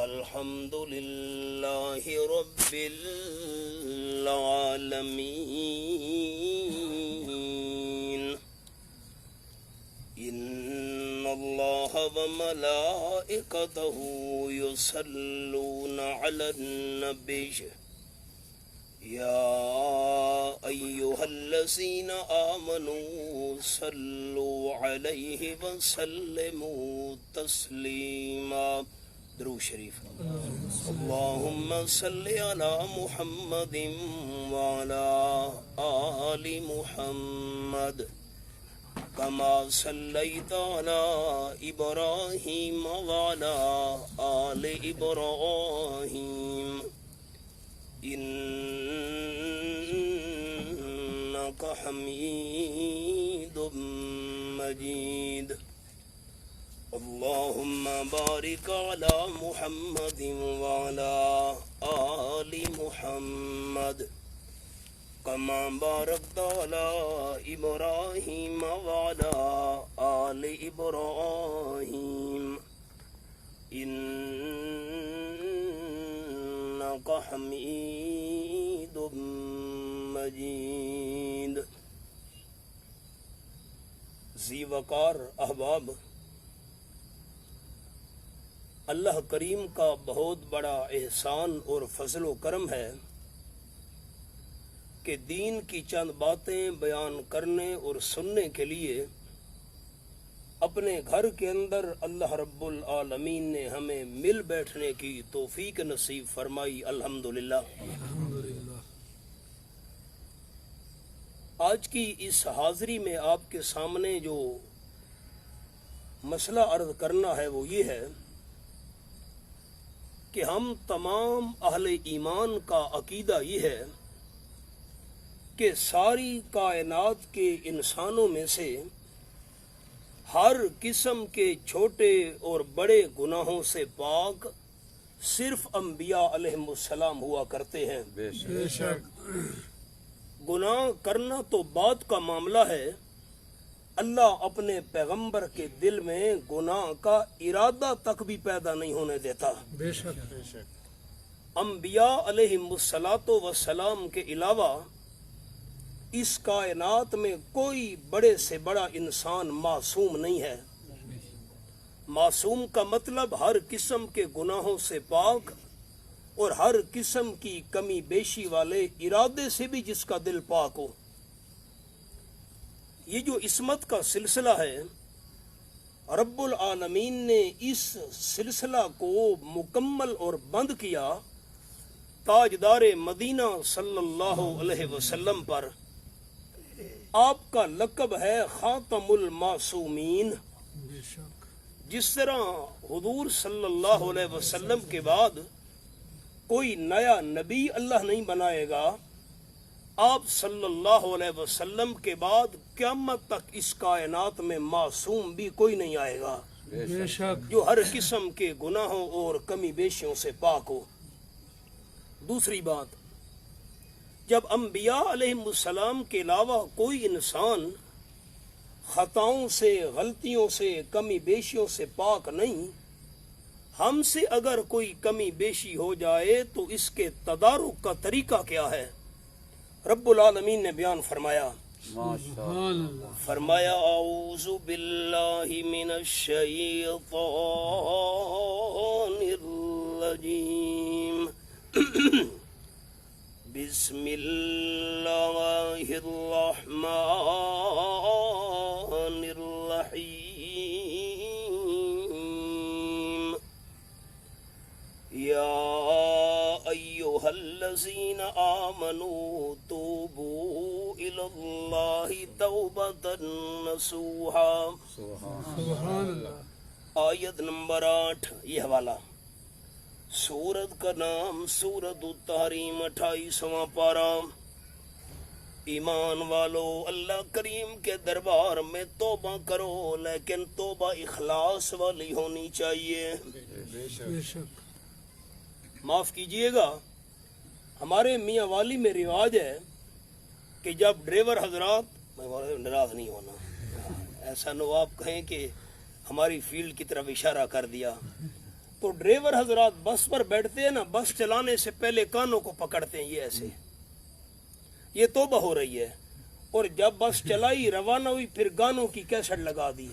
الحمد لله رب العالمين إن الله وملائكته يصلون على النبي يا أيها الذين آمنوا صلوا عليه وسلموا تسليما. درود شریف. اللهم صل على محمد وعلى آل محمد كما صليت على إبراهيم وعلى آل إبراهيم إنك حميد مجيد. اللهم بارك على محمد وعلى آل محمد كما باركت على إبراهيم وعلى آل إبراهيم إنك حميد مجيد. ذی وقار احباب، اللہ کریم کا بہت بڑا احسان اور فضل و کرم ہے کہ دین کی چند باتیں بیان کرنے اور سننے کے لیے اپنے گھر کے اندر اللہ رب العالمین نے ہمیں مل بیٹھنے کی توفیق نصیب فرمائی. الحمدللہ. آج کی اس حاضری میں آپ کے سامنے جو مسئلہ عرض کرنا ہے وہ یہ ہے کہ ہم تمام اہل ایمان کا عقیدہ یہ ہے کہ ساری کائنات کے انسانوں میں سے ہر قسم کے چھوٹے اور بڑے گناہوں سے پاک صرف انبیاء علیہم السلام ہوا کرتے ہیں. بے شک. گناہ کرنا تو بات کا معاملہ ہے، اللہ اپنے پیغمبر کے دل میں گناہ کا ارادہ تک بھی پیدا نہیں ہونے دیتا. بے شک. انبیاء علیہم السلام کے علاوہ اس کائنات میں کوئی بڑے سے بڑا انسان معصوم نہیں ہے. معصوم کا مطلب ہر قسم کے گناہوں سے پاک اور ہر قسم کی کمی بیشی والے ارادے سے بھی جس کا دل پاک ہو. یہ جو عصمت کا سلسلہ ہے، رب العالمین نے اس سلسلہ کو مکمل اور بند کیا تاجدار مدینہ صلی اللہ علیہ وسلم پر. آپ کا لقب ہے خاتم المعصومین. جس طرح حضور صلی اللہ علیہ وسلم کے بعد کوئی نیا نبی اللہ نہیں بنائے گا، آپ صلی اللہ علیہ وسلم کے بعد قیامت تک اس کائنات میں معصوم بھی کوئی نہیں آئے گا جو ہر قسم کے گناہوں اور کمی بیشیوں سے پاک ہو. دوسری بات، جب انبیاء علیہم السلام کے علاوہ کوئی انسان خطاؤں سے، غلطیوں سے، کمی بیشیوں سے پاک نہیں، ہم سے اگر کوئی کمی بیشی ہو جائے تو اس کے تدارک کا طریقہ کیا ہے؟ رب العالمین نے بیان فرمایا. فرمایا اعوذ باللہ من الشیطان الرجیم بسم اللہ الرحمن الرحیم یا ایہا الذین آمنوا توبوا الی اللہ توبۃ نصوحا. سبحان اللہ. آیت نمبر 8. یہ حوالہ. سورت کا نام سورت التحریم، 28واں پارہ. ایمان والو، اللہ کریم کے دربار میں توبہ کرو، لیکن توبہ اخلاص والی ہونی چاہیے. بے شک. معاف کیجئے گا، ہمارے میاں والی میں رواج ہے کہ جب ڈرائیور حضرات، ناراض نہیں ہونا، ایسا نو آپ کہیں کہ ہماری فیلڈ کی طرف اشارہ کر دیا، تو ڈرائیور حضرات بس پر بیٹھتے ہیں نا، بس چلانے سے پہلے کانوں کو پکڑتے ہیں، یہ ایسے، یہ توبہ ہو رہی ہے، اور جب بس چلائی روانہ ہوئی پھر گانوں کی کیسٹ لگا دی،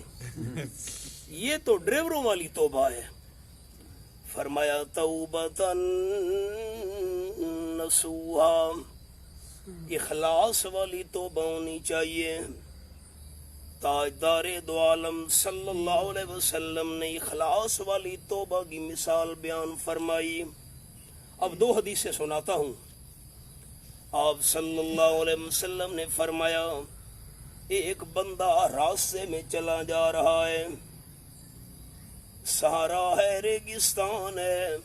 یہ تو ڈرائیوروں والی توبہ ہے۔ فرمایا توبۃ نصوحا، اخلاص والی توبہ ہونی چاہیے۔ تاجدار دو عالم صلی اللہ علیہ وسلم نے اخلاص والی توبہ کی مثال بیان فرمائی۔ اب دو حدیثیں سناتا ہوں۔ آپ صلی اللہ علیہ وسلم نے فرمایا، ایک بندہ راستے میں چلا جا رہا ہے، صحرا ہے، ریگستان ہے،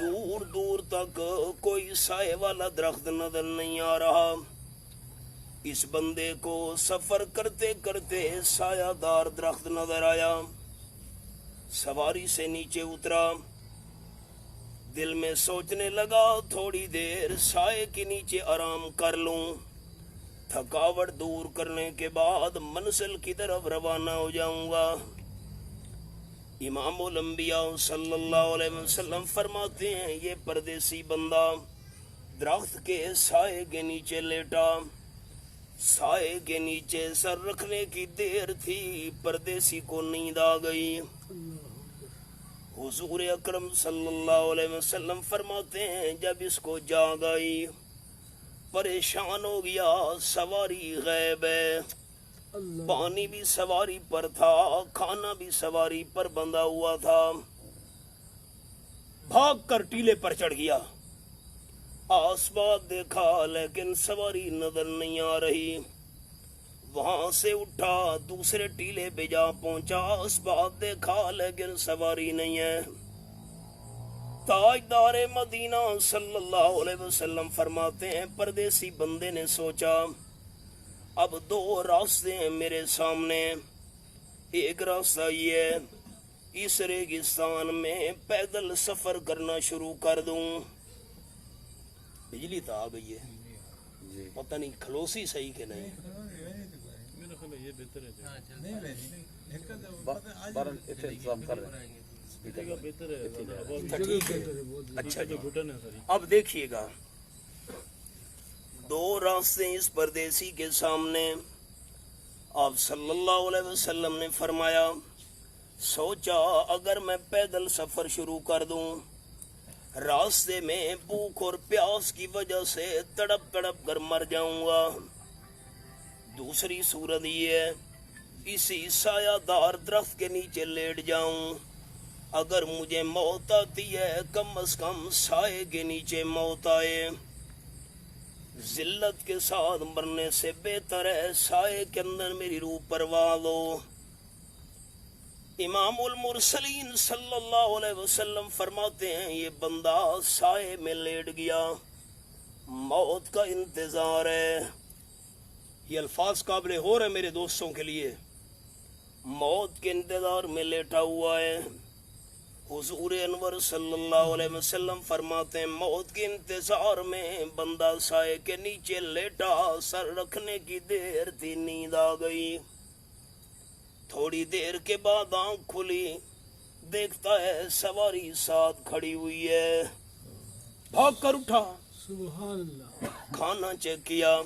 دور دور تک کوئی سائے والا درخت نظر نہیں آ رہا۔ اس بندے کو سفر کرتے کرتے سایہ دار درخت نظر آیا، سواری سے نیچے اترا، دل میں سوچنے لگا تھوڑی دیر سائے کے نیچے آرام کر لوں، تھکاوٹ دور کرنے کے بعد منزل کی طرف روانہ ہو جاؤں گا۔ امام الانبیاء صلی اللہ علیہ وسلم فرماتے ہیں، یہ پردیسی بندہ درخت کے سائے کے نیچے لیٹا، سائے کے نیچے سر رکھنے کی دیر تھی، پردیسی کو نیند آ گئی۔ حضور اکرم صلی اللہ علیہ وسلم فرماتے ہیں، جب اس کو جاگ آئی، پریشان ہو گیا، سواری غائب ہے، پانی بھی سواری پر تھا، کھانا بھی سواری پر بندھا ہوا تھا، بھاگ کر ٹیلے پر چڑھ گیا، آس پاس دیکھا لیکن سواری نظر نہیں آ رہی، وہاں سے اٹھا دوسرے ٹیلے پہ جا پہنچا، آس پاس دیکھا لیکن سواری نہیں ہے۔ تاجدار مدینہ صلی اللہ علیہ وسلم فرماتے ہیں، پردیسی بندے نے سوچا اب دو راستے ہیں میرے سامنے، ایک راستہ یہ ہے اس ریگستان میں پیدل سفر کرنا شروع کر دوں۔ بجلی تو آ گئی ہے، پتہ نہیں کھلوسی صحیح کہ نہیں، اچھا جی۔ اب دیکھیے گا، دو راستے اس پردیسی کے سامنے، آپ صلی اللہ علیہ وسلم نے فرمایا، سوچا اگر میں پیدل سفر شروع کر دوں، راستے میں بھوک اور پیاس کی وجہ سے تڑپ تڑپ کر مر جاؤں گا۔ دوسری صورت یہ ہے، اسی سایہ دار درخت کے نیچے لیٹ جاؤں، اگر مجھے موت آتی ہے کم از کم سائے کے نیچے موت آئے، ذلت کے ساتھ مرنے سے بہتر ہے سائے کے اندر میری روح پرواز ہو۔ امام المرسلین صلی اللہ علیہ وسلم فرماتے ہیں، یہ بندہ سائے میں لیٹ گیا، موت کا انتظار ہے۔ یہ الفاظ قابل غور ہے میرے دوستوں کے لیے، موت کے انتظار میں لیٹا ہوا ہے۔ حضور انور صلی اللہ علیہ وسلم فرماتے ہیں، موت کے انتظار میں بندہ سائے کے نیچے لیٹا، سر رکھنے کی دیر تھی، نیند آ گئی، تھوڑی دیر کے بعد آنکھ کھلی، دیکھتا ہے سواری ساتھ کھڑی ہوئی ہے، بھاگ کر اٹھا، سبحان اللہ، کھانا چیک کیا،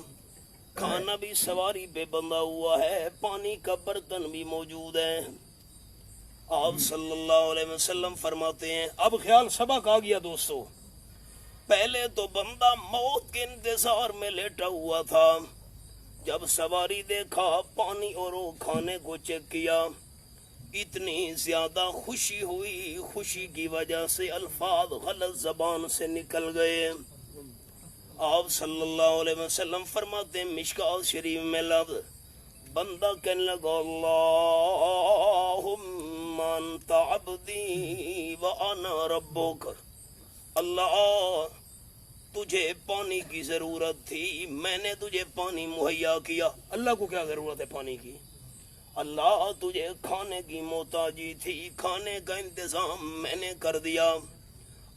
کھانا بھی سواری پہ بندھا ہوا ہے، پانی کا برتن بھی موجود ہے۔ آپ صلی اللہ علیہ وسلم فرماتے ہیں، اب خیال سبق آ گیا دوستو، پہلے تو بندہ موت کے انتظار میں لیٹا ہوا تھا، جب سواری دیکھا، پانی اور وہ کھانے کو چیک کیا، اتنی زیادہ خوشی ہوئی، خوشی کی وجہ سے الفاظ غلط زبان سے نکل گئے۔ آپ صلی اللہ علیہ وسلم فرماتے ہیں، مشکوٰۃ شریف میں لفظ، بندہ کہنے لگا، اللہم انت عبدی وانا ربک، اللہ تجھے پانی کی ضرورت تھی، میں نے تجھے پانی مہیا کیا۔ اللہ کو کیا ضرورت ہے پانی کی؟ اللہ تجھے کھانے کی محتاجی تھی، کھانے کا انتظام میں نے کر دیا۔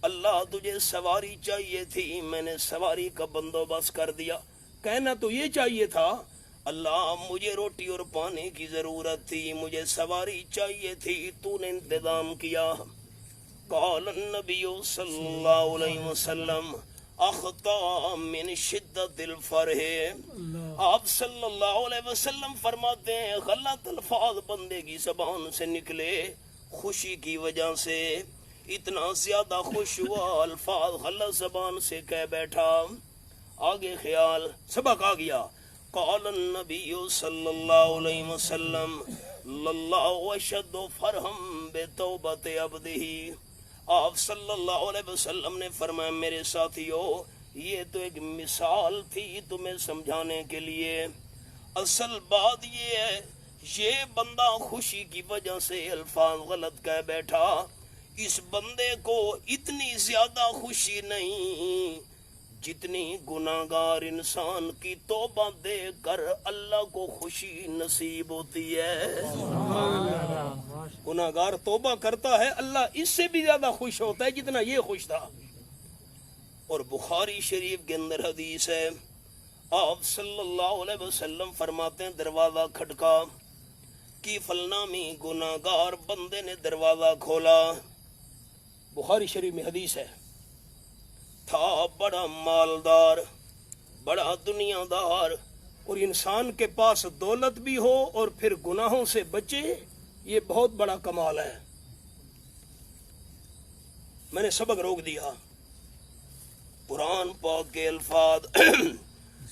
اللہ تجھے سواری چاہیے تھی، میں نے سواری کا بندوبست کر دیا۔ کہنا تو یہ چاہیے تھا، اللہ مجھے روٹی اور پانی کی ضرورت تھی، مجھے سواری چاہیے تھی، تو نے انتظام کیا۔ قال النبی صلی اللہ علیہ وسلم اخطا من شدت الفرح. آپ صلی اللہ علیہ وسلم فرماتے ہیں غلط الفاظ بندے کی زبان سے نکلے خوشی کی وجہ سے، اتنا زیادہ خوش ہوا الفاظ غلط زبان سے کہہ بیٹھا. آگے خیال سبق آ گیا. قال النبی صلی اللہ علیہ وسلم للہ اشد فرحم بتوبت عبدہ. آپ صلی اللہ علیہ وسلم نے فرمایا میرے ساتھیو یہ تو ایک مثال تھی تمہیں سمجھانے کے لیے، اصل بات یہ ہے یہ بندہ خوشی کی وجہ سے الفاظ غلط کہہ بیٹھا، اس بندے کو اتنی زیادہ خوشی نہیں جتنی گناہگار انسان کی توبہ دے کر اللہ کو خوشی نصیب ہوتی ہے. گناہگار توبہ کرتا ہے اللہ اس سے بھی زیادہ خوش ہوتا ہے جتنا یہ خوش تھا. اور بخاری شریف کے اندر حدیث ہے آپ صلی اللہ علیہ وسلم فرماتے ہیں دروازہ کھٹکا کی فلنامی گناہگار بندے نے دروازہ کھولا. بخاری شریف میں حدیث ہے تھا بڑا مالدار بڑا دنیا دار اور انسان کے پاس دولت بھی ہو اور پھر گناہوں سے بچے، یہ بہت بڑا کمال ہے. میں نے سبق روک دیا. قرآن پاک کے الفاظ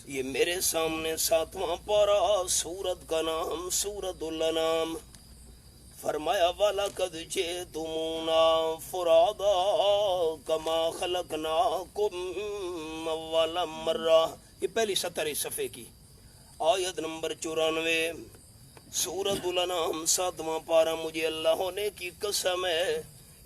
یہ میرے سامنے 7واں پارہ سورت کا نام سورت الانعام. فرمایا وَلَقَدْ جِئْتُمُونَا فُرَادَىٰ كَمَا خَلَقْنَاكُمْ أَوَّلَ مَرَّةٍ. یہ پہلی سطر اس صفحے کی آیت نمبر 94 سورت الانعام 7واں پارہ. مجھے اللہ ہونے کی قسم ہے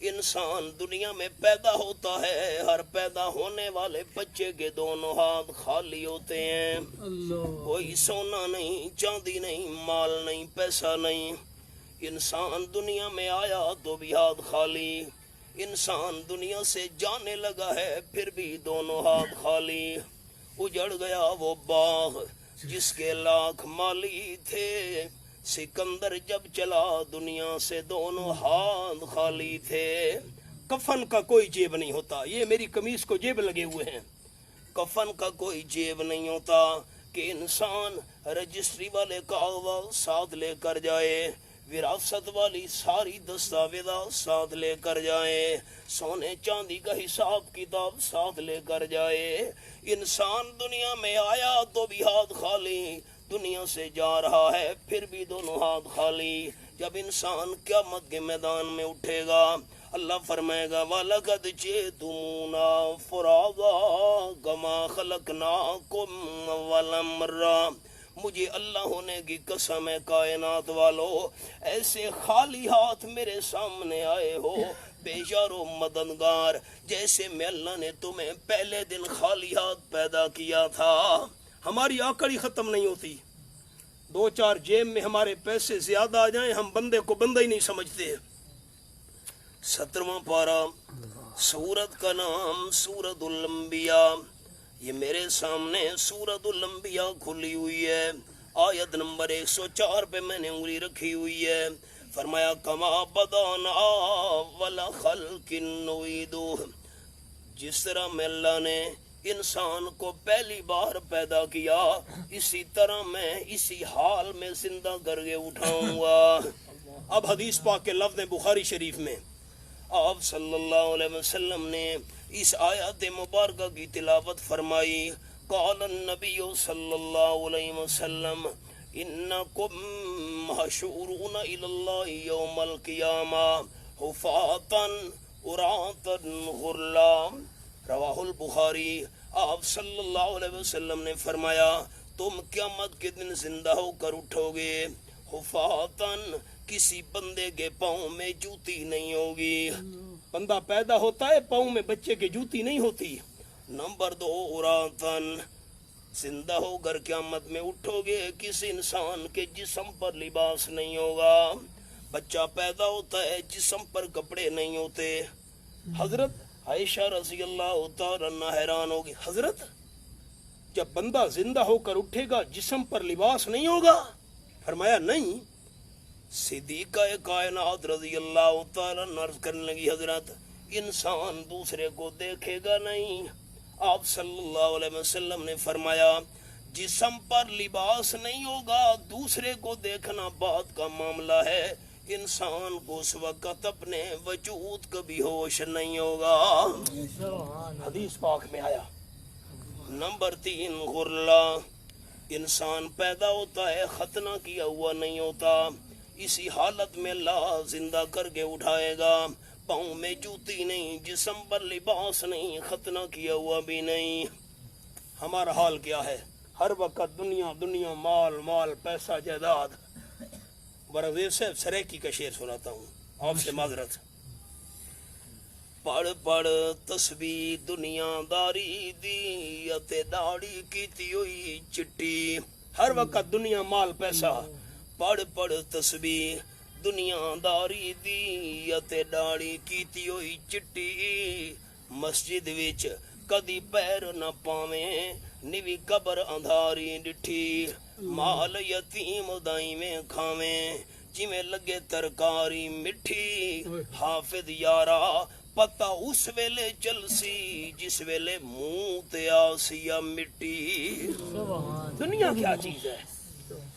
انسان دنیا میں پیدا ہوتا ہے، ہر پیدا ہونے والے بچے کے دونوں ہاتھ خالی ہوتے ہیں. کوئی سونا نہیں، چاندی نہیں، مال نہیں، پیسہ نہیں. انسان دنیا میں آیا تو بھی ہاتھ خالی، انسان دنیا سے جانے لگا ہے پھر بھی دونوں ہاتھ خالی. اجڑ گیا وہ باغ جس کے لاکھ مالی تھے، سکندر جب چلا دنیا سے دونوں ہاتھ خالی تھے. کفن کا کوئی جیب نہیں ہوتا، یہ میری قمیص کو جیب لگے ہوئے ہیں. کفن کا کوئی جیب نہیں ہوتا کہ انسان رجسٹری والے کاغذات ساتھ لے کر جائے، وراثت والی ساری دستاویزات ساتھ لے کر جائے، سونے چاندی کا حساب کتاب ساتھ لے کر جائے. انسان دنیا میں آیا تو بھی ہاتھ خالی، دنیا سے جا رہا ہے پھر بھی دونوں ہاتھ خالی. جب انسان قیامت کے میدان میں اٹھے گا اللہ فرمائے گا وَلَقَدْ جِئْتُمُونَا فُرَادَىٰ كَمَا خَلَقْنَاكُمْ أَوَّلَ مَرَّةٍ. مجھے اللہ ہونے کی قسم ہے کائنات والو ایسے خالی ہاتھ میرے سامنے آئے ہو بے یار و مددگار جیسے میں اللہ نے تمہیں پہلے دن خالی ہاتھ پیدا کیا تھا. ہماری آکڑی ختم نہیں ہوتی، 2-4 جیب میں ہمارے پیسے زیادہ آ جائیں ہم بندے کو بندہ ہی نہیں سمجھتے. 17واں پارہ سورت کا نام سورت الانبیاء. یہ میرے سامنے سورت الانبیاء کھلی ہوئی ہے، آیت نمبر 104 پہ میں نے انگلی رکھی ہوئی ہے. فرمایا کما بدانا اول خلق نعیدہ. جس طرح میں اللہ نے انسان کو پہلی بار پیدا کیا اسی طرح میں اسی حال میں زندہ کر کے اٹھاؤں گا. اب حدیث پاک کے لفظ بخاری شریف میں آپ صلی اللہ علیہ وسلم نے اس آیات مبارکہ کی تلاوت فرمائی. قال النبی صلی اللہ علیہ وسلم انکم محشورون الی اللہ یوم القیامہ حفاۃ عراۃ غرلا. رواہ البخاری. آپ صلی اللہ علیہ وسلم نے فرمایا تم قیامت کے دن زندہ ہو کر اٹھو گے حفاظن، کسی بندے کے پاؤں میں جوتی نہیں ہوگی. بندہ پیدا ہوتا ہے پاؤں میں بچے کے جوتی نہیں ہوتی. نمبر 2 عراۃن، زندہ ہو کر قیامت میں اٹھو گے کسی انسان کے جسم پر لباس نہیں ہوگا. بچہ پیدا ہوتا ہے جسم پر کپڑے نہیں ہوتے. حضرت عائشہ رضی اللہ تعالی عنہا حیران ہوگی، حضرت جب بندہ زندہ ہو کر اٹھے گا جسم پر لباس نہیں ہوگا؟ فرمایا نہیں. صدیقہ کائنات رضی اللہ تعالی عنہ عرض کرنے لگی حضرت انسان دوسرے کو دیکھے گا نہیں. آپ صلی اللہ علیہ وسلم نے فرمایا جسم پر لباس نہیں ہوگا دوسرے کو دیکھنا بات کا معاملہ ہے. انسان کو اس وقت اپنے وجود کا بھی ہوش نہیں ہوگا. حدیث پاک میں آیا. نمبر 3 غرلہ. انسان پیدا ہوتا ہے ختنہ کیا ہوا نہیں ہوتا. اسی حالت میں اللہ زندہ کر کے اٹھائے گا. پاؤں میں جوتی نہیں, جسم پر لباس نہیں, ختنہ کیا ہوا بھی نہیں. ہمارا حال کیا ہے؟ ہر وقت دنیا دنیا, مال مال, پیسہ جائیداد. برادر صاحب سریکی کا شعر سناتا ہوں آپ سے معذرت. پڑھ پڑھ تسبیح دنیا داری دی اتے داڑھی کیتی ہوئی چٹی. ہر وقت دنیا مال پیسہ. پڑھ پڑھ تسبیح دنیا داری دی اتے داڑھی کیتی ہوئی چٹی. مسجد وچ کدی پیر نہ پاویں نیوی قبر اندھاری ڈٹھی. مال یتیم دائی میں کھاویں جویں لگے ترکاری مٹھی. حافظ یارا پتہ اس ویلے چلسی جس ویلے منہ تے آسیا مٹی. دنیا کیا چیز ہے؟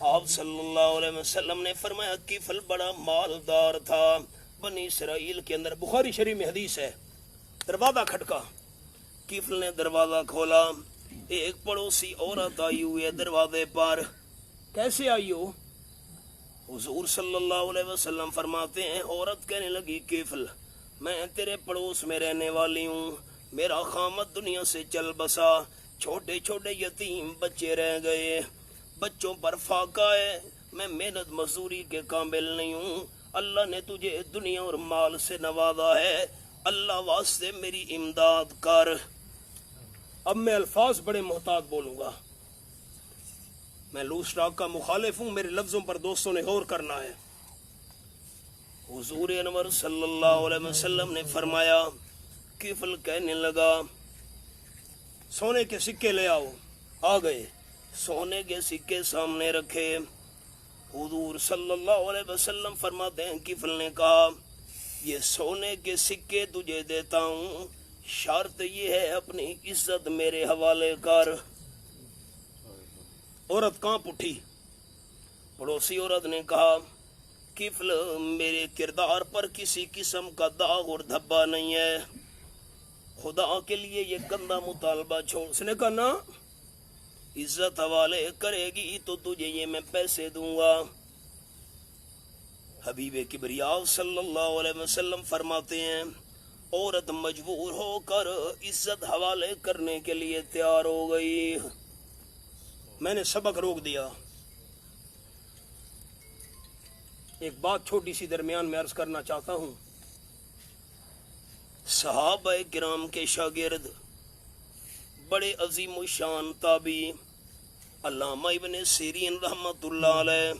آپ صلی اللہ علیہ وسلم نے فرمایا کفل بڑا مالدار تھا بنی اسرائیل کے اندر. بخاری شریف میں حدیث ہے. دروازہ کھٹکا, کفل نے دروازہ کھولا. ایک پڑوسی عورت آئی ہوئی ہے دروازے پر. کیسے آئی ہو؟ حضور صلی اللہ علیہ وسلم فرماتے ہیں عورت کہنے لگی کفل میں تیرے پڑوس میں رہنے والی ہوں, میرا خامد دنیا سے چل بسا, چھوٹے چھوٹے یتیم بچے رہ گئے, بچوں پر فاقہ ہے, میں محنت مزدوری کے قابل نہیں ہوں. اللہ نے تجھے دنیا اور مال سے نوازا ہے, اللہ واسطے میری امداد کر. اب میں الفاظ بڑے محتاط بولوں گا, میں لوس ٹاک کا مخالف ہوں, میرے لفظوں پر دوستوں نے غور کرنا ہے. حضور انور صلی اللہ علیہ وسلم نے فرمایا کفل کہنے لگا سونے کے سکے لے آؤ. آ گئے, سونے کے سکے سامنے رکھے. حضور صلی اللہ علیہ وسلم فرماتے ہیں کفل نے کہا یہ سونے کے سکے تجھے دیتا ہوں, شرط یہ ہے اپنی عزت میرے حوالے کر. عورت کانپ اٹھی. پڑوسی عورت نے کہا کفل میرے کردار پر کسی قسم کا داغ اور دھبا نہیں ہے, خدا کے لیے یہ گندا مطالبہ چھوڑ. اس نے کہا نا عزت حوالے کرے گی تو تجھے یہ میں پیسے دوں گا. حبیب کبریا صلی اللہ علیہ وسلم فرماتے ہیں عورت مجبور ہو کر عزت حوالے کرنے کے لیے تیار ہو گئی. میں نے سبق روک دیا. ایک بات چھوٹی سی درمیان میں عرض کرنا چاہتا ہوں. صحابہ کرام کے شاگرد بڑے عظیم الشان تابعی علامہ ابن سیرین رحمت اللہ علیہ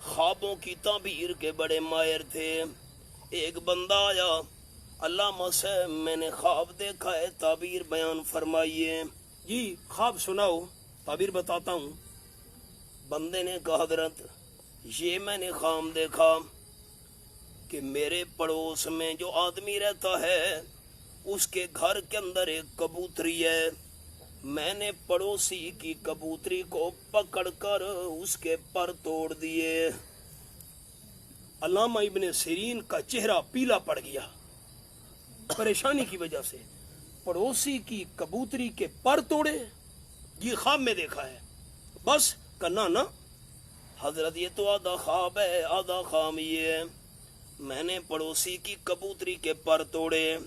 خوابوں کی تعبیر کے بڑے ماہر تھے. ایک بندہ آیا, علامہ صاحب میں نے خواب دیکھا ہے, تعبیر بیان فرمائیے. جی خواب سناؤ, تعبیر بتاتا ہوں. بندے نے کہا حضرت یہ میں نے خواب دیکھا کہ میرے پڑوس میں جو آدمی رہتا ہے اس کے گھر کے اندر ایک کبوتری ہے, میں نے پڑوسی کی کبوتری کو پکڑ کر اس کے پر توڑ دیے. علامہ ابن سیرین کا چہرہ پیلا پڑ گیا پریشانی کی وجہ سے. پڑوسی کی کبوتری کے پر توڑے, یہ خواب میں دیکھا ہے. بس کرنا نا حضرت یہ تو آدھا خواب ہے, آدھا خواب یہ ہے. میں نے پڑوسی کی کبوتری کے پر توڑے.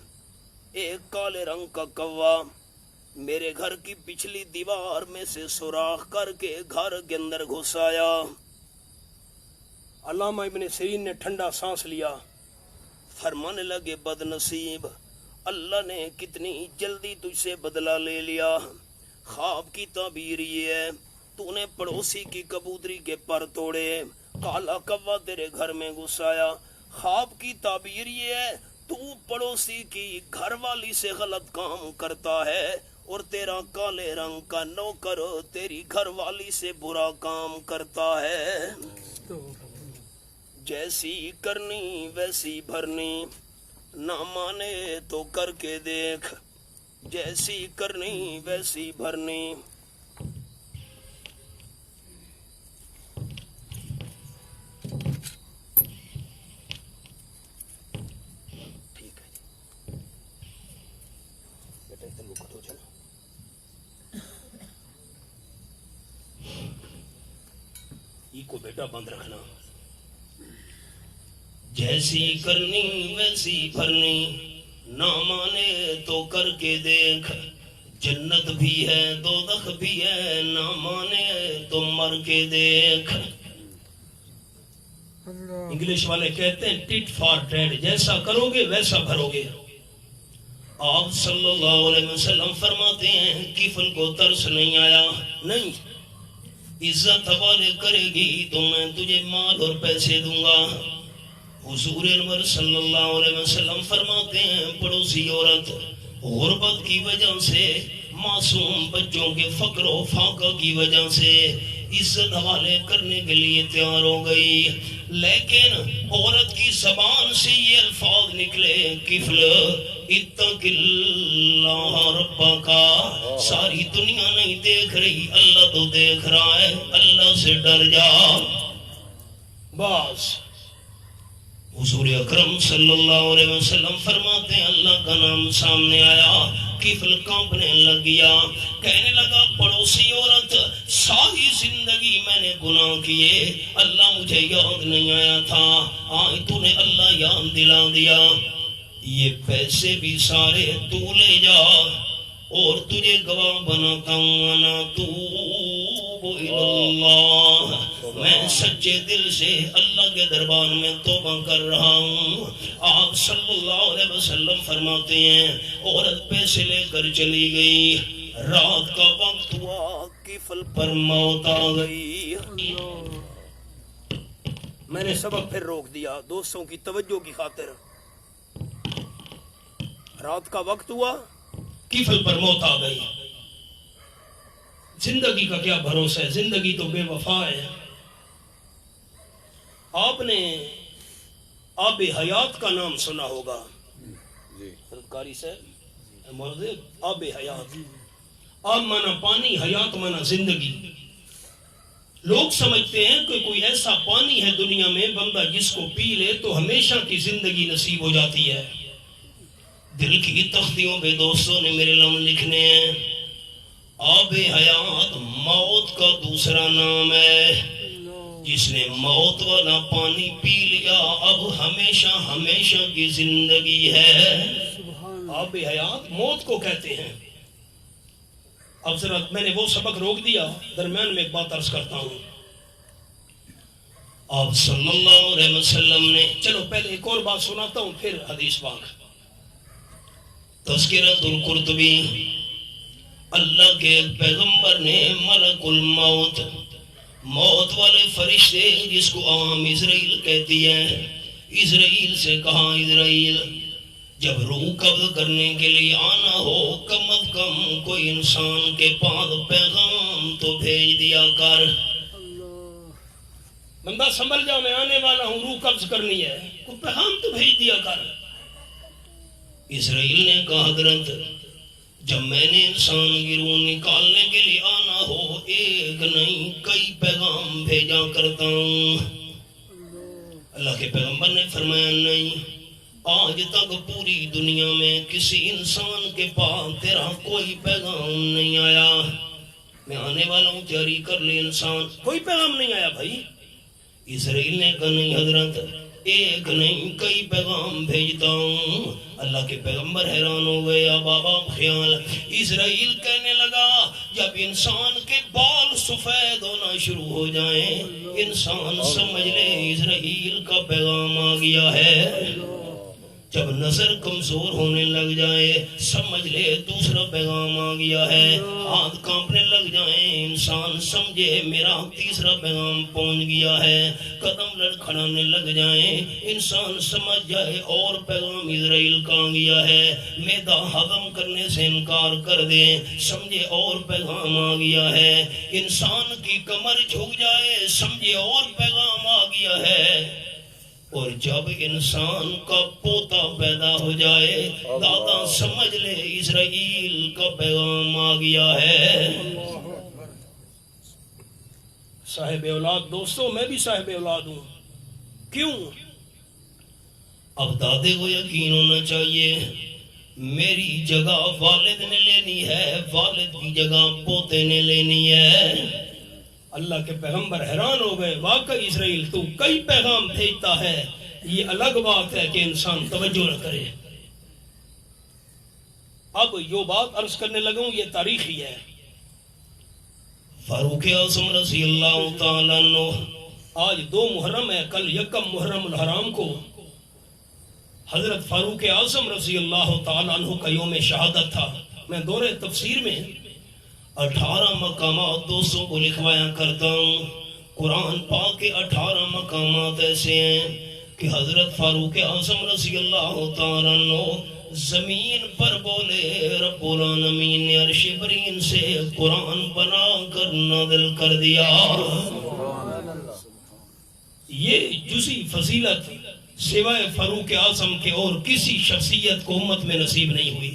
ایک کالے رنگ کا کوا میرے گھر کی پچھلی دیوار میں سے سوراخ کر کے گھر کے اندر گھس آیا. علامہ ابن سیرین نے ٹھنڈا سانس لیا, فرمانے لگے بد نصیب, اللہ نے کتنی جلدی تجھ سے بدلہ لے لیا. خواب کی تعبیر یہ ہے تو نے پڑوسی کی کبوتری کے پر توڑے, کالا کوا تیرے گھر میں گھس آیا. خواب کی تعبیر یہ ہے تو پڑوسی کی گھر والی سے غلط کام کرتا ہے اور تیرا کالے رنگ کا نوکر تیری گھر والی سے برا کام کرتا ہے. جیسی کرنی ویسی بھرنی, نہ مانے تو کر کے دیکھ، جیسی کرنی ویسی بھرنی۔ ٹھیک ہے بیٹا اتنے لکھت ہو جانا۔ کو بیٹا بند رکھنا۔ جیسی کرنی ویسی بھرنی، نہ مانے تو کر کے دیکھ، جنت بھی ہے دوزخ بھی ہے، نہ مانے تو مر کے دیکھ۔ انگلش والے کہتے ہیں ٹٹ فار ٹیٹ، جیسا کرو گے ویسا بھرو گے۔ آپ صلی اللہ علیہ وسلم فرماتے ہیں کفل کو ترس نہیں آیا، نہیں عزت حوالے کرے گی تو میں تجھے مال اور پیسے دوں گا۔ حضور انور صلی اللہ علیہ وسلم فرماتے ہیں پڑوسی عورت غربت کی وجہ سے، معصوم بچوں کے فقر و فاقہ کی وجہ سے عزت حوالے کرنے کے لیے تیار ہو گئی، لیکن عورت کی زبان سے یہ الفاظ نکلے کفل اتق اللہ ربک، ساری دنیا نہیں دیکھ رہی، اللہ تو دیکھ رہا ہے، اللہ سے ڈر جا۔ بس حضور اکرم صلی اللہ علیہ وسلم فرماتے ہیں اللہ کا نام سامنے آیا، کفل کانپنے لگ گیا، کہنے لگا پڑوسی عورت ساری زندگی میں نے گناہ کیے، اللہ مجھے یاد نہیں آیا تھا، آج تو نے اللہ یاد دلا دیا، یہ پیسے بھی سارے تو لے جا اور تجھے گواہ بناتا ہوں انا توب اللہ، میں سچے دل سے اللہ کے دربار میں توبہ کر رہا ہوں۔ آپ صلی اللہ علیہ وسلم فرماتے ہیں عورت پیسے لے کر چلی گئی، رات کا وقت ہوا، کفل پر موت آ گئی۔ میں نے سبق پھر روک دیا دوستوں کی توجہ کی خاطر۔ رات کا وقت ہوا، کفل پر موت آ گئی۔ زندگی کا کیا بھروسہ ہے، زندگی تو بے وفا ہے۔ آپ نے آب حیات کا نام سنا ہوگا، قاری صاحب موضوع آب حیات، آب مانا پانی، حیات مانا زندگی۔ لوگ سمجھتے ہیں کہ کوئی ایسا پانی ہے دنیا میں بندہ جس کو پی لے تو ہمیشہ کی زندگی نصیب ہو جاتی ہے۔ دل کی تختیوں پہ دوستوں نے میرے نام لکھنے ہیں، آب حیات موت کا دوسرا نام ہے، جس نے موت والا پانی پی لیا اب ہمیشہ ہمیشہ کی زندگی ہے۔ آب حیات موت کو کہتے ہیں۔ اب ذرا میں نے وہ سبق روک دیا، درمیان میں ایک بات عرض کرتا ہوں۔ آپ صلی اللہ علیہ وسلم نے، چلو پہلے ایک اور بات سناتا ہوں پھر حدیث پاک۔ تذکرۃ القرطبی، اللہ کے پیغمبر نے ملک الموت، موت والے فرشتے جس کو عوام اسرائیل کہتی ہے، اسرائیل سے کہا اسرائیل جب روح قبض کرنے کے لیے آنا ہو کم از کم کوئی انسان کے پاس پیغام تو بھیج دیا کر۔ بندہ سنبھل جاؤ، میں آنے والا ہوں، روح قبض کرنی ہے، کوئی پیغام تو بھیج دیا کر۔ اسرائیل نے کہا حضرت جب میں نے انسان کی روح نکالنے کے لیے آنا ہو ایک نہیں کئی پیغام بھیجا کرتا ہوں۔ اللہ کے پیغمبر نے فرمایا نہیں، آج تک پوری دنیا میں کسی انسان کے پاس تیرا کوئی پیغام نہیں آیا، میں آنے والا ہوں تیاری کر لے انسان، کوئی پیغام نہیں آیا بھائی۔ اسرائیل نے کہا نہیں حضرت ایک نہیں کئی پیغام بھیجتا ہوں۔ اللہ کے پیغمبر حیران ہو گئے، اب بابا خیال، اسرائیل کہنے لگا جب انسان کے بال سفید ہونا شروع ہو جائیں انسان سمجھ لے اسرائیل کا پیغام آ گیا ہے، جب نظر کمزور ہونے لگ جائے سمجھ لے دوسرا پیغام آ گیا ہے، ہاتھ کانپنے لگ جائیں انسان سمجھے میرا تیسرا پیغام پہنچ گیا ہے، قدم لڑکھڑانے لگ جائیں انسان سمجھ جائے اور پیغام اسرائیل کا آ گیا ہے، معدہ ہضم کرنے سے انکار کر دے سمجھے اور پیغام آ گیا ہے، انسان کی کمر جھک جائے سمجھے اور پیغام آ گیا ہے۔ اور جب انسان کا پوتا پیدا ہو جائے دادا سمجھ لے اسرائیل کا پیغام آ گیا ہے۔ صاحب اولاد دوستو، میں بھی صاحب اولاد ہوں، کیوں؟ اب دادے کو یقین ہونا چاہیے میری جگہ والد نے لینی ہے، والد کی جگہ پوتے نے لینی ہے۔ اللہ کے پیغمبر حیران ہو گئے، واقعی اسرائیل تو کئی پیغام بھیجتا ہے، یہ الگ بات ہے کہ انسان توجہ نہ کرے۔ اب جو بات عرض کرنے لگوں یہ تاریخی ہے۔ فاروق اعظم رضی اللہ تعالیٰ عنہ، آج 2 محرم ہے، کل 1 محرم الحرام کو حضرت فاروق اعظم رضی اللہ تعالیٰ عنہ کا یوم شہادت تھا۔ میں دورہ تفسیر میں 18 مقامات دوستوں کو لکھوایا کرتا ہوں۔ قرآن پاک کے 18 مقامات ایسے ہیں کہ حضرت فاروق اعظم رضی اللہ تعالیٰ عنہ زمین پر بولے رب العالمین نے عرش برین سے قرآن بنا کر نازل کر دیا۔ یہ جزئی فضیلت سوائے فاروق اعظم کے اور کسی شخصیت کو امت میں نصیب نہیں ہوئی۔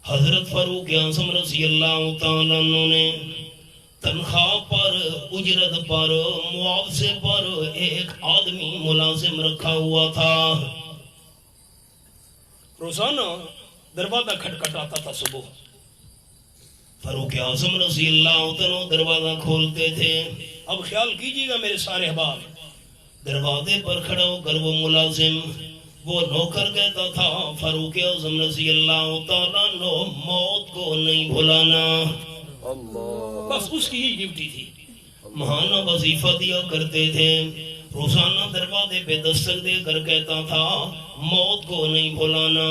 حضرت فاروق اعظم رضی اللہ تعالیٰ عنہ نے تنخواہ پر، اجرت پر، معاوضے پر ایک آدمی ملازم رکھا ہوا تھا۔ روزانہ دروازہ کھٹکھٹاتا تھا صبح، فاروق اعظم رضی اللہ تعالیٰ دروازہ کھولتے تھے۔ اب خیال کیجیے گا میرے سارے احباب، دروازے پر کھڑا ہو کر وہ ملازم، وہ نوکر کہتا تھا فاروق اعظم رضی اللہ تعالیٰ عنہ موت کو نہیں بھلانا۔ بس اس کی یہ ڈیوٹی تھی، ماہانہ وظیفہ دیا کرتے تھے۔ روزانہ دروازے پہ دستک دے کر کہتا تھا موت کو نہیں بھلانا۔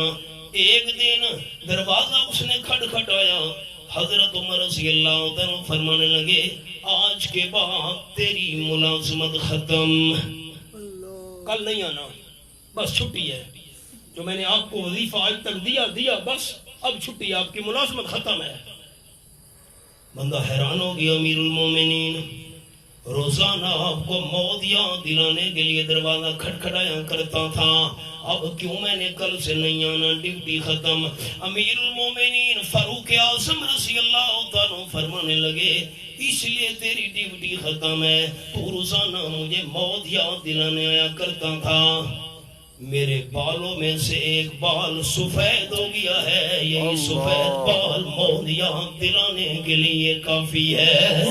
ایک دن دروازہ اس نے کھٹکھٹایا، حضرت عمر رضی اللہ عنہ فرمانے لگے آج کے بعد تیری ملازمت ختم، کل نہیں آنا، بس چھٹی ہے، جو میں نے آپ کو وظیفہ آج تک دیا بس اب چھٹی، آپ کی ملازمت ختم ہے۔ بندہ حیران ہو گیا، امیر المومنین روزانہ آپ کو موت یاد دلانے کے لیے دروازہ کھٹکھٹایا کرتا تھا، اب کیوں میں نے کل سے نہیں آنا، ڈیوٹی ختم۔ امیر المومنین فاروق اعظم رضی اللہ تعالیٰ فرمانے لگے اس لیے تیری ڈیوٹی ختم ہے، تو روزانہ مجھے موت یاد دلانے آیا کرتا تھا، میرے بالوں میں سے ایک بال سفید ہو گیا ہے، یہی سفید بال موت یاد دلانے کے لیے کافی ہے۔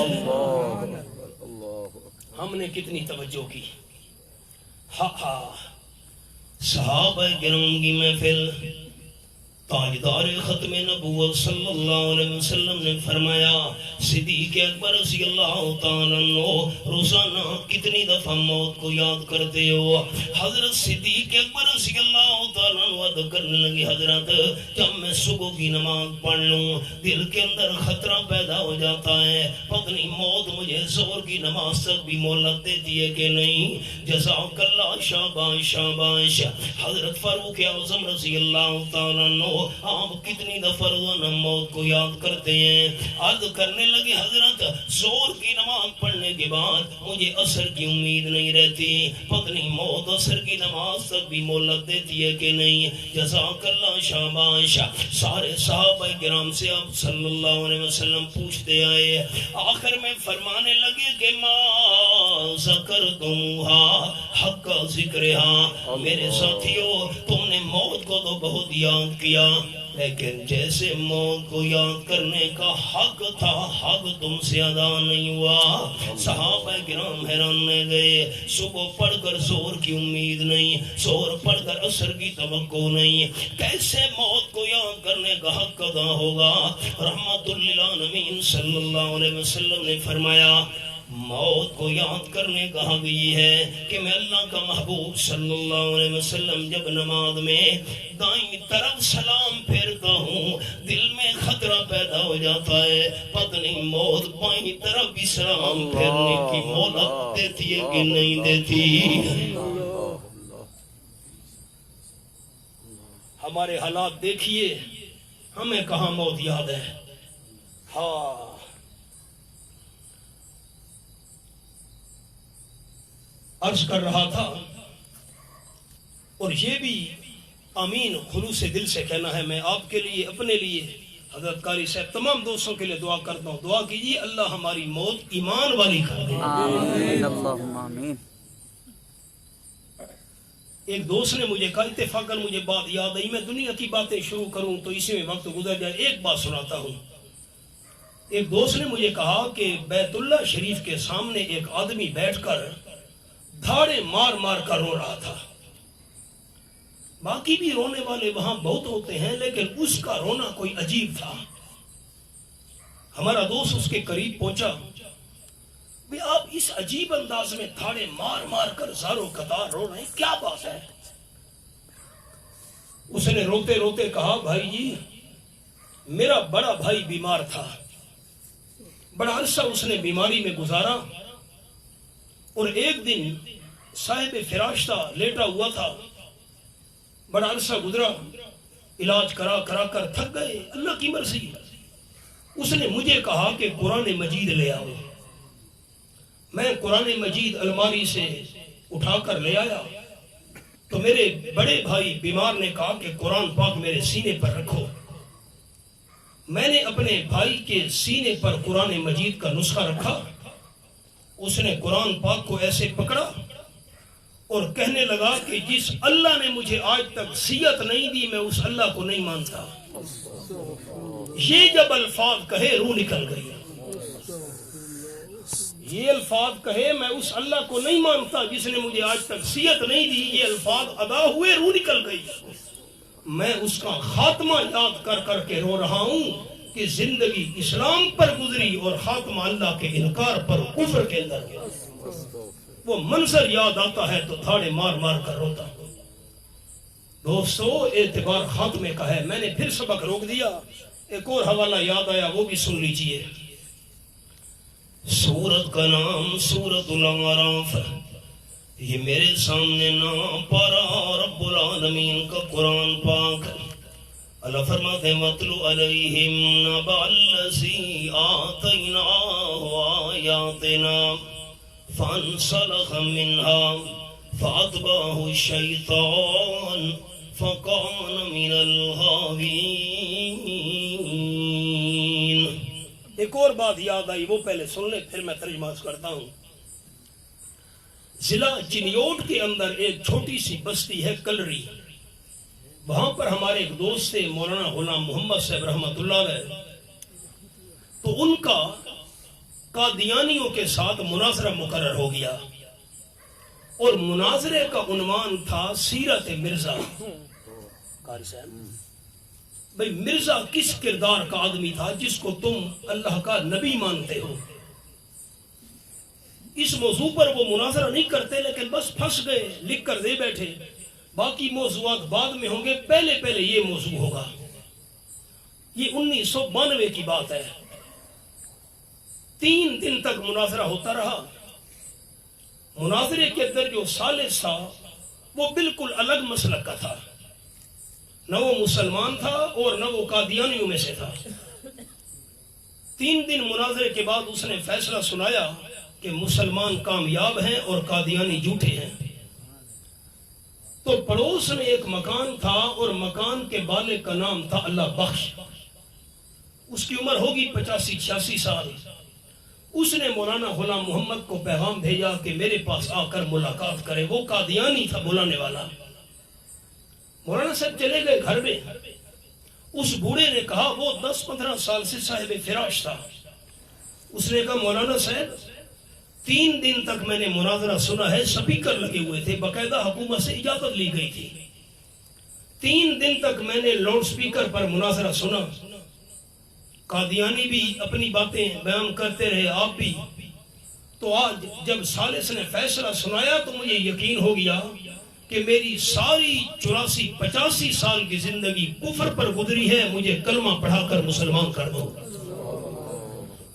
ہم نے کتنی توجہ کی، صحابہ کرام کی محفل، تاجدار ختم نبوت صلی اللہ علیہ وسلم نے فرمایا صدیق اکبر رضی اللہ تعالیٰ عنہ روزانہ کتنی دفعہ موت کو یاد کرتے ہو؟ حضرت صدیق اکبر رضی اللہ تعالیٰ عنہ عرض کرنے لگے حضرت جب میں صبح کی نماز پڑھ لوں دل کے اندر خطرہ پیدا ہو جاتا ہے، پتہ نہیں موت مجھے ظہر کی نماز تک بھی مہلت دیتی ہے کہ نہیں۔ جزاک اللہ، شاباش شاباش۔ حضرت فاروق اعظم رضی اللہ تعالیٰ عنہ آپ کتنی دفعہ روزانہ موت کو یاد کرتے ہیں؟ عرض کرنے لگے حضرت ظہر کی نماز پڑھنے کے بعد مجھے عصر کی امید نہیں رہتی، پتہ نہیں موت عصر کی نماز تک بھی مہلت دیتی ہے کہ نہیں۔ جزاک اللہ، شاباش۔ سارے صحابہ کرام سے آپ صلی اللہ علیہ وسلم پوچھتے آئے، آخر میں فرمانے لگے کہ ما ذکرتموہا حق ذکرہا، میرے ساتھیو تم نے موت کو تو بہت یاد کیا لیکن جیسے موت کو یاد کرنے کا حق تھا حق تم سے ادا نہیں ہوا۔ صحابہ کرام حیران رہ گئے، صبح پڑھ کر ظہر کی امید نہیں، ظہر پڑھ کر عصر کی توقع نہیں، کیسے موت کو یاد کرنے کا حق ادا ہوگا؟ رحمت للعالمین صلی اللہ علیہ وسلم نے فرمایا موت کو یاد کرنے کا حق یہ ہے کہ میں اللہ کا محبوب صلی اللہ علیہ وسلم جب نماز میں دائیں طرف سلام پھیرتا ہوں دل میں خطرہ پیدا ہو جاتا ہے، پتہ نہیں موت بائیں طرف بھی سلام پھیرنے کی مہلت دیتی ہے کہ نہیں دیتی۔ ہمارے حالات دیکھیے، ہمیں کہاں موت یاد ہے۔ عرض کر رہا تھا، اور یہ بھی آمین خلوص دل سے کہنا ہے، میں آپ کے لیے، اپنے لیے، حضرت قاری صاحب، تمام دوستوں کے لیے دعا کرتا ہوں، دعا کیجیے اللہ ہماری موت ایمان والی کر دے۔ آمین اللہم آمین۔ ایک دوست نے مجھے کہا، اتفاقاً مجھے بات یاد آئی، میں دنیا کی باتیں شروع کروں تو اسی میں وقت گزر جائے، ایک بات سناتا ہوں۔ ایک دوست نے مجھے کہا کہ بیت اللہ شریف کے سامنے ایک آدمی بیٹھ کر دھاڑے مار مار کر رو رہا تھا۔ باقی بھی رونے والے وہاں بہت ہوتے ہیں، لیکن اس کا رونا کوئی عجیب تھا۔ ہمارا دوست اس کے قریب پہنچا، بھی آپ اس عجیب انداز میں دھاڑے مار مار کر زاروں قطار رو رہے ہیں، کیا بات ہے؟ اس نے روتے روتے کہا، بھائی جی میرا بڑا بھائی بیمار تھا، بڑا عرصہ اس نے بیماری میں گزارا، اور ایک دن صاحب فراش تھا، لیٹا ہوا تھا، بڑا عرصہ گزرا، علاج کرا کرا کر تھک گئے، اللہ کی مرضی، اس نے مجھے کہا کہ قرآن مجید لے آؤ۔ میں قرآن مجید الماری سے اٹھا کر لے آیا تو میرے بڑے بھائی بیمار نے کہا کہ قرآن پاک میرے سینے پر رکھو۔ میں نے اپنے بھائی کے سینے پر قرآن مجید کا نسخہ رکھا، اس نے قرآن پاک کو ایسے پکڑا اور کہنے لگا کہ جس اللہ نے مجھے آج تک صحت نہیں دی میں اس اللہ کو نہیں مانتا۔ یہ جب الفاظ کہے روح نکل گئی، یہ الفاظ کہے میں اس اللہ کو نہیں مانتا جس نے مجھے آج تک صحت نہیں دی، یہ الفاظ ادا ہوئے، روح نکل گئی۔ میں اس کا خاتمہ یاد کر کر کے رو رہا ہوں کہ زندگی اسلام پر گزری اور خاتمہ اللہ کے انکار پر، کفر کے اندر گیا۔ وہ منظر یاد آتا ہے تو دھاڑے مار مار کر روتا ہوں۔ دوستو اعتبار خاتمے کا ہے، میں نے پھر سبق روک دیا، ایک اور حوالہ یاد آیا وہ بھی سن لیجئے۔ سورت کا نام سورت الاعراف، یہ میرے سامنے نام پارا رب العالمین کا قرآن پاک۔ اللہ فرماتے ہیں وَاتْلُ عَلَيْهِمْ نَبَأَ الَّذِي آتَيْنَاهُ آيَاتِنَا فَانْسَلَخَ مِنْهَا فَأَتْبَعَهُ الشَّيْطَانُ فَكَانَ مِنَ الْغَاوِينَ۔ ایک اور بات یاد آئی، وہ پہلے سن لیں پھر میں ترجمہ کرتا ہوں۔ ضلع چنیوٹ کے اندر ایک چھوٹی سی بستی ہے کلری، وہاں پر ہمارے ایک دوست تھے مولانا غلام محمد صاحب رحمۃ اللہ علیہ، تو ان کا قادیانیوں کے ساتھ مناظرہ مقرر ہو گیا، اور مناظرے کا عنوان تھا سیرت مرزا۔ قاری صاحب بھئی مرزا کس کردار کا آدمی تھا جس کو تم اللہ کا نبی مانتے ہو؟ اس موضوع پر وہ مناظرہ نہیں کرتے، لیکن بس پھنس گئے، لکھ کر دے بیٹھے، باقی موضوعات بعد میں ہوں گے، پہلے پہلے یہ موضوع ہوگا۔ یہ 1992 کی بات ہے، 3 دن تک مناظرہ ہوتا رہا۔ مناظرے کے اندر جو ثالث تھا وہ بالکل الگ مسلک کا تھا، نہ وہ مسلمان تھا اور نہ وہ قادیانیوں میں سے تھا۔ 3 دن مناظرے کے بعد اس نے فیصلہ سنایا کہ مسلمان کامیاب ہیں اور قادیانی جھوٹے ہیں۔ تو پڑوس میں ایک مکان تھا اور مکان کے بالغ کا نام تھا اللہ بخش، اس کی عمر ہوگی 85-86 سال۔ اس نے مولانا غلام محمد کو پیغام بھیجا کہ میرے پاس آ کر ملاقات کرے، وہ قادیانی تھا بلانے والا۔ مولانا صاحب چلے گئے گھر میں، اس بوڑھے نے کہا، وہ 10-15 سال سے صاحب فراش تھا، اس نے کہا مولانا صاحب 3 دن تک میں نے مناظرہ سنا ہے، سپیکر لگے ہوئے تھے، باقاعدہ حکومت سے اجازت لی گئی تھی، 3 دن تک میں نے لاؤڈ سپیکر پر مناظرہ سنا، قادیانی بھی اپنی باتیں بیان کرتے رہے، آپ بھی۔ تو آج جب ثالث نے فیصلہ سنایا تو مجھے یقین ہو گیا کہ میری ساری 84-85 سال کی زندگی کفر پر گزری ہے، مجھے کلمہ پڑھا کر مسلمان کر دو۔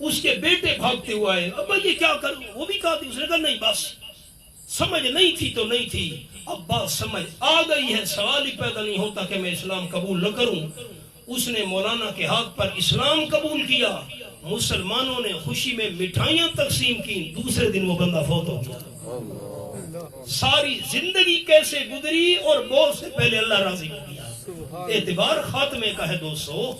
اس کے بیٹے بھاگتے ہوئے آئے، ابا یہ کیا کروں؟ وہ بھی کہا تھی، اس نے کہا نہیں بس، سمجھ نہیں تھی تو نہیں تھی، اب بات سمجھ آ گئی ہے، سوال ہی پیدا نہیں ہوتا کہ میں اسلام قبول نہ کروں۔ اس نے مولانا کے ہاتھ پر اسلام قبول کیا، مسلمانوں نے خوشی میں مٹھائیاں تقسیم کی، دوسرے دن وہ بندہ فوت ہو گیا۔ ساری زندگی کیسے گزری اور موت سے پہلے اللہ راضی ہو گیا. اعتبار خاتمے کا ہے دوستو.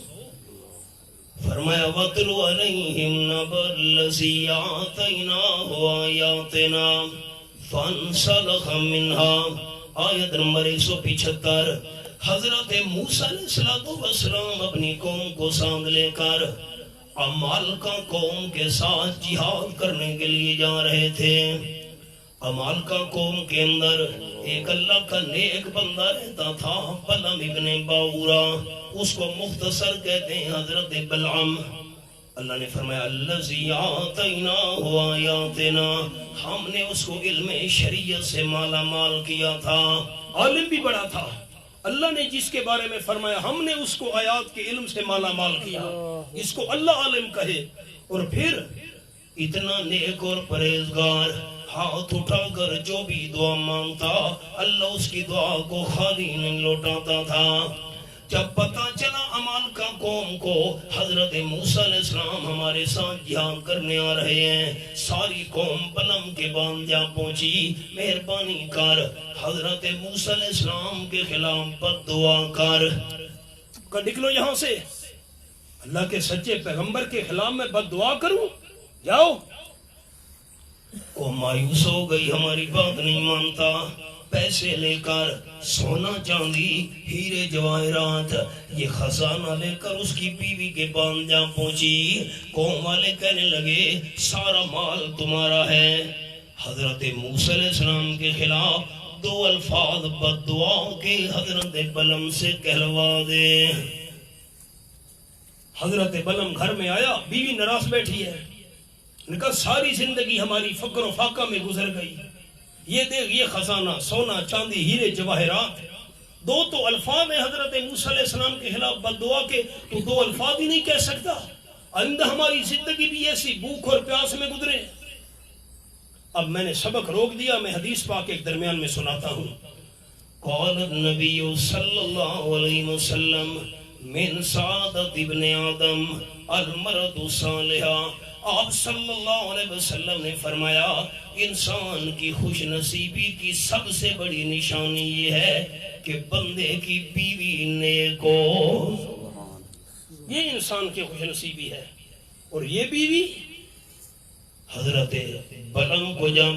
فرمایا وَاتْلُ عَلَيْهِمْ نَبَأَ الَّذِي آتَيْنَاهُ آيَاتِنَا فَانْسَلَخَ مِنْهَا. آیت نمبر 175. حضرت موسیٰ علیہ السلام اپنی قوم کو ساتھ لے کر عمالقہ قوم کے ساتھ جہاد کرنے کے لیے جا رہے تھے. عمالقہ قوم کے اندر ایک اللہ کا نیک بندہ رہتا تھا بلعم ابن باورا. اس کو مختصر کہتے ہیں حضرت بلعم. اللہ نے فرمایا الذی آتیناہ آیاتنا، ہم نے اس کو علم شریعت سے مالا مال کیا تھا. عالم بھی بڑا تھا. اللہ نے جس کے بارے میں فرمایا ہم نے اس کو آیات کے علم سے مالا مال کیا، اس کو اللہ عالم کہے. اور پھر اتنا نیک اور پرہیزگار، ہاتھ اٹھا کر جو بھی دعا مانگتا اللہ اس کی دعا کو خالی نہیں لوٹاتا تھا. جب پتہ چلا عمالقہ قوم کو حضرت موسیٰ علیہ السلام ہمارے ساتھ جہاد کرنے آ رہے ہیں، ساری قوم بلعم کے بعد جا پہنچی. مہربانی کر حضرت موسیٰ علیہ السلام کے خلاف بد دعا کر نکلو یہاں سے. اللہ کے سچے پیغمبر کے خلاف میں بد دعا کروں؟ جاؤ. وہ مایوس ہو گئی، ہماری بات نہیں مانتا. پیسے لے کر سونا چاندی ہیرے جواہرات یہ خزانہ لے کر اس کی بیوی کے پاس جا پہنچی. قوم والے کہنے لگے سارا مال تمہارا ہے. حضرت موسیٰ علیہ السلام کے خلاف 2 الفاظ بد دعا کے حضرت بلعم سے کہلوا دے. حضرت بلعم گھر میں آیا، بیوی ناراض بیٹھی ہے. نے کہا ساری زندگی ہماری فقر و فاقہ میں گزر گئی، یہ دیکھ یہ خزانہ سونا چاندی ہیرے جواہرات. 2 تو الفاظ ہیں حضرت موسیٰ علیہ السلام کے خلاف بد دعا کے، تو 2 الفاظ ہی نہیں کہہ سکتا. آئندہ ہماری زندگی بھی ایسی بھوک اور پیاس میں گزرے. اب میں نے سبق روک دیا، میں حدیث پاک ایک درمیان میں سناتا ہوں. قال النبی صلی اللہ علیہ وسلم من سعادت ابن آدم المرد صالحہ. آپ صلی اللہ علیہ وسلم نے فرمایا انسان کی خوش نصیبی کی سب سے بڑی نشانی یہ ہے کہ بندے کی بیوی نیک ہو. یہ انسان کی خوش نصیبی ہے. اور یہ بیوی حضرت بلعم کو جب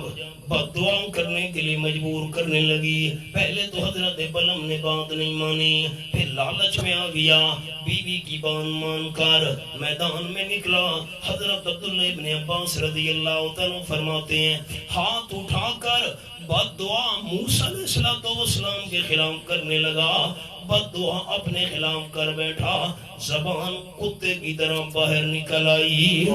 بد دعا کرنے کے لیے مجبور کرنے لگی، پہلے تو حضرت بلعم نے بات نہیں مانی، پھر لالچ میں آ گیا، بیوی کی بات مان کر میدان میں نکلا. حضرت عبداللہ ابن عباس رضی اللہ تعالیٰ فرماتے ہیں ہاتھ اٹھا کر بد دعا موسیٰ علیہ السلام کے خلاف کرنے لگا. بد دعا اپنے خلاف کر بیٹھا، زبان کتے کی طرح باہر نکل آئی.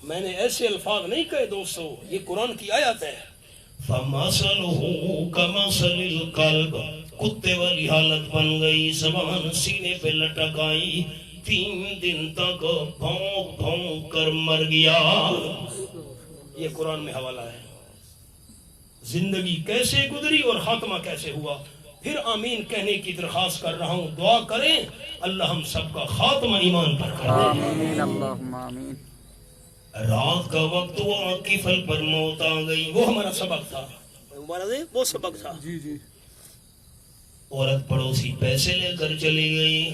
میں نے ایسے الفاظ نہیں کہے دوستو، یہ قرآن کی آیت ہے. فَمَثَلُهُ كَمَثَلِ الْكَلْبِ، کتے والی حالت بن گئی، زبان سینے پہ لٹک آئی، 3 دن تک بھونک بھونک کر مر گیا. یہ قرآن میں حوالہ ہے. زندگی کیسے گزری اور خاتمہ کیسے ہوا. پھر آمین کہنے کی درخواست کر رہا ہوں، دعا کریں اللہ ہم سب کا خاتمہ ایمان پر کر دے. آمین اللہم آمین. رات کا وقت ہوا، کفل پر موت آ گئی. وہ ہمارا سبق تھا، وہ سبق تھا. عورت پڑوسی پیسے لے کر چلی گئی،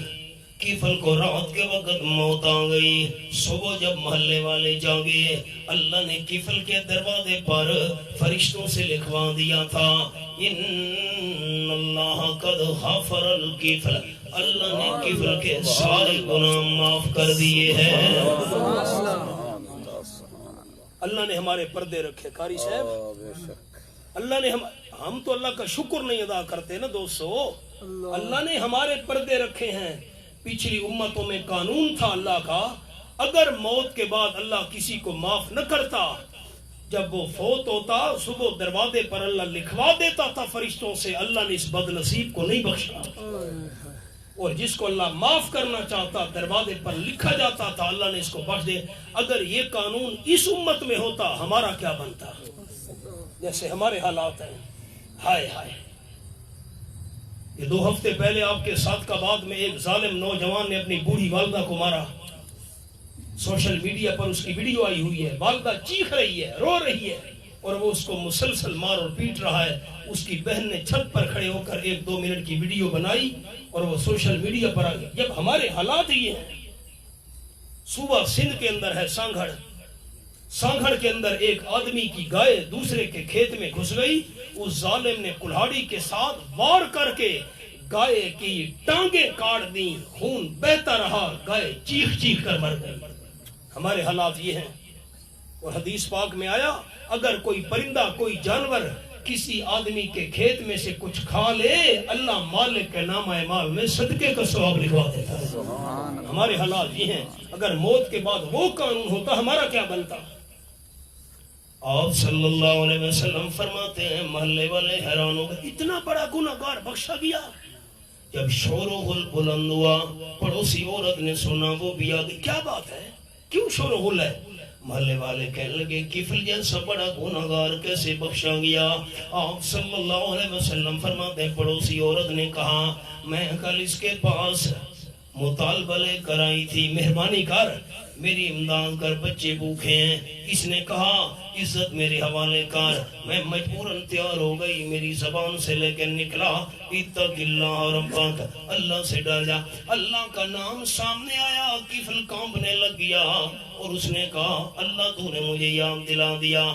کفل کو رات کے وقت موت آ گئی. صبح جب محلے والے جاگے، اللہ نے کفل کے دروازے پر فرشتوں سے لکھوا دیا تھا ان اللہ قد غفر الکفل، اللہ نے کفل کے سارے گناہ معاف کر دیے ہیں. اللہ نے ہمارے پردے رکھے. قاری صاحب اللہ نے ہم تو اللہ کا شکر نہیں ادا کرتے نا دوستو. اللہ نے ہمارے پردے رکھے ہیں. پچھلی امتوں میں قانون تھا اللہ کا، اگر موت کے بعد اللہ کسی کو معاف نہ کرتا، جب وہ فوت ہوتا صبح دروازے پر اللہ لکھوا دیتا تھا فرشتوں سے اللہ نے اس بد نصیب کو نہیں بخشا. اور جس کو اللہ معاف کرنا چاہتا دروازے پر لکھا جاتا تھا اللہ نے اس کو بخش دے. اگر یہ قانون اس امت میں ہوتا ہمارا کیا بنتا. جیسے ہمارے حالات ہیں، ہائے ہائے. یہ 2 ہفتے پہلے آپ کے ساتھ کا بعد میں ایک ظالم نوجوان نے اپنی بوڑھی والدہ کو مارا. سوشل میڈیا پر اس کی ویڈیو آئی ہوئی ہے. والدہ چیخ رہی ہے، رو رہی ہے. اور وہ اس کو مسلسل مار اور پیٹ رہا ہے. اس کی بہن نے چھت پر کھڑے ہو کر 1-2 منٹ کی ویڈیو بنائی اور وہ سوشل میڈیا پر آ گئی. جب ہمارے حالات یہ ہیں، صوبہ سندھ کے اندر ہے سانگھڑ کے اندر ایک آدمی کی گائے دوسرے کے کھیت میں گھس گئی. اس ظالم نے کلہاڑی کے ساتھ وار کر کے گائے کی ٹانگیں کاٹ دی، خون بہتا رہا، گائے چیخ چیخ کر مر گئی. ہمارے حالات یہ ہیں. اور حدیث پاک میں آیا اگر کوئی پرندہ کوئی جانور کسی آدمی کے کھیت میں سے کچھ کھا لے، اللہ مالک کے نامہ اعمال میں صدقے کا ثواب لکھوا دیتا ہے. ہمارے حالات یہ ہیں. اگر موت کے بعد وہ قانون ہوتا ہمارا کیا بنتا؟ آپ صلی اللہ علیہ وسلم فرماتے ہیں محلے والے حیران ہو گئے، اتنا بڑا گناہگار بخشا گیا. جب شور و غل بلند ہوا، پڑوسی عورت نے سنا، وہ بھی آ گئی. کیا بات ہے، کیوں شور و غل ہے؟ محلے والے کہنے لگے کفل جیسا بڑا گناہگار کیسے بخشا گیا؟ آپ صلی اللہ علیہ وسلم فرماتے ہیں پڑوسی عورت نے کہا میں کل اس کے پاس مطالبہ لے کر آئی تھی، مہربانی کر میری امداد کر، بچے بھوکے ہیں. اس نے کہا عزت میرے حوالے کر. میں مجبوراً تیار ہو گئی، میری زبان سے لے کے نکلا اتق اللہ ربک، اللہ سے ڈر جا. اللہ کا نام سامنے آیا، کفل کانپنے لگ گیا اور اس نے کہا اللہ تو نے مجھے یاد دلا دیا،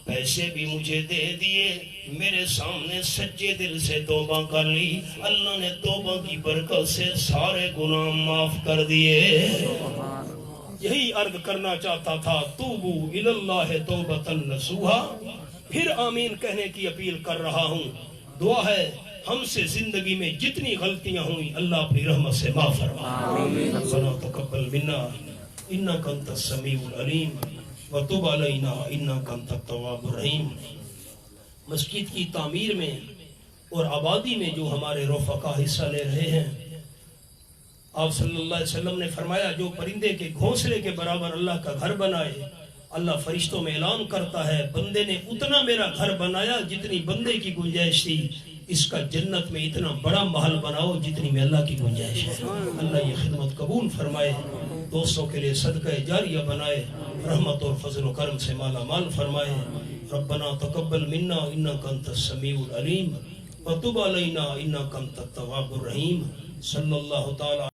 پیسے بھی مجھے دے دیے، میرے سامنے سچے دل سے توبہ کر لی، اللہ نے توبہ کی برکت سے سارے گناہ معاف کر دیے. یہی عرض کرنا چاہتا تھا، توبو الاللہ توبۃ نصوحا. پھر آمین کہنے کی اپیل کر رہا ہوں. دعا ہے ہم سے زندگی میں جتنی غلطیاں ہوئی اللہ اپنی رحمت سے معاف فرما. ربنا تقبل منا انک انت السمیع العلیم وتب علینا انک انت التواب الرحیم. مسجد کی تعمیر میں اور آبادی میں جو ہمارے رفقا حصہ لے رہے ہیں، آپ صلی اللہ علیہ وسلم نے فرمایا جو پرندے کے گھونسلے کے برابر اللہ کا گھر بنائے، اللہ فرشتوں میں اعلان کرتا ہے بندے نے اتنا میرا گھر بنایا جتنی بندے کی گنجائش تھی، اس کا جنت میں اتنا بڑا محل بناؤ جتنی میں اللہ کی گنجائش ہے. اللہ یہ خدمت قبول فرمائے، دوستوں کے لیے صدقہ جاریہ بنائے، رحمت اور فضل و کرم سے مالا مال فرمائے. ربنا تقبل منا انک انت السمیع العلیم وتب علینا انک انت التواب الرحیم. صلی اللہ تعالی